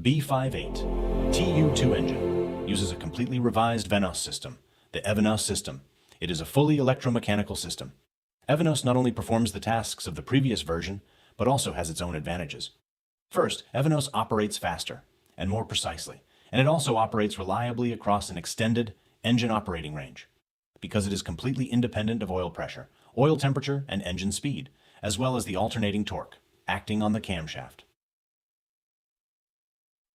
B58 TU2 engine uses a completely revised VANOS system, the EVANOS system. It is a fully electromechanical system. EVANOS not only performs the tasks of the previous version, but also has its own advantages. First, EVANOS operates faster and more precisely, and it also operates reliably across an extended engine operating range, because it is completely independent of oil pressure, oil temperature, and engine speed, as well as the alternating torque, acting on the camshaft.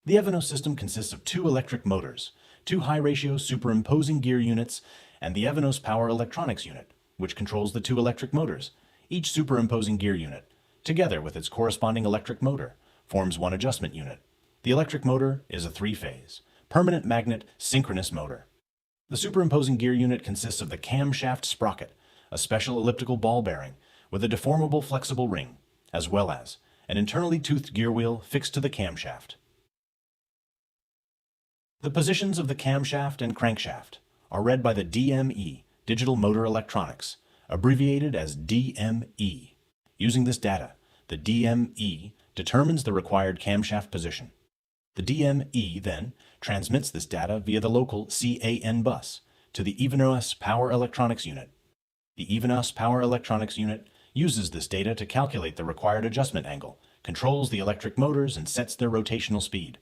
The EVANOS system consists of two electric motors, two high-ratio superimposing gear units, and the EVANOS power electronics unit, which controls the two electric motors. Each superimposing gear unit, together with its corresponding electric motor, forms one adjustment unit. The electric motor is a three-phase, permanent magnet synchronous motor. The superimposing gear unit consists of the camshaft sprocket, a special elliptical ball bearing with a deformable flexible ring, as well as an internally toothed gear wheel fixed to the camshaft. The positions of the camshaft and crankshaft are read by the DME, Digital Motor Electronics, abbreviated as DME. Using this data, the DME determines the required camshaft position. The DME then transmits this data via the local CAN bus to the EVANOS power electronics unit. The EVANOS power electronics unit uses this data to calculate the required adjustment angle, controls the electric motors, and sets their rotational speed.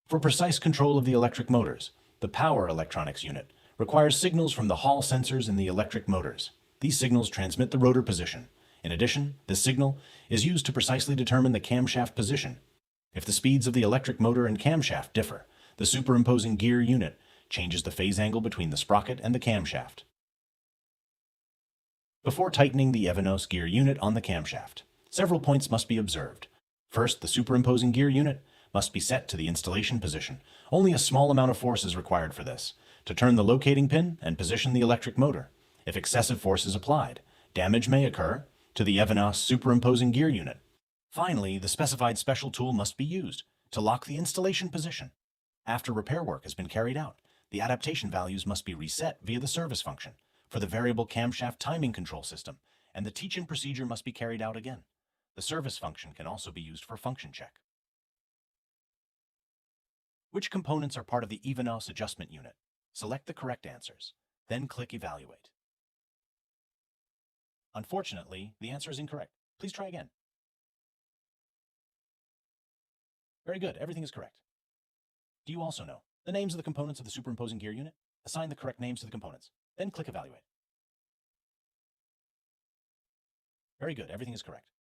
For precise control of the electric motors, the power electronics unit requires signals from the Hall sensors in the electric motors. These signals transmit the rotor position. In addition, this signal is used to precisely determine the camshaft position. If the speeds of the electric motor and camshaft differ, the superimposing gear unit changes the phase angle between the sprocket and the camshaft. Before tightening the EVANOS gear unit on the camshaft, several points must be observed. First, the superimposing gear unit must be set to the installation position. Only a small amount of force is required for this, to turn the locating pin and position the electric motor. If excessive force is applied, damage may occur to the EVANOS superimposing gear unit. Finally, the specified special tool must be used to lock the installation position. After repair work has been carried out, the adaptation values must be reset via the service function for the variable camshaft timing control system, and the teach-in procedure must be carried out again. The service function can also be used for function check. Which components are part of the EVANOS adjustment unit? Select the correct answers, then click Evaluate. Unfortunately, the answer is incorrect. Please try again. Very good, everything is correct. Do you also know the names of the components of the superimposing gear unit? Assign the correct names to the components, then click Evaluate. Very good, everything is correct.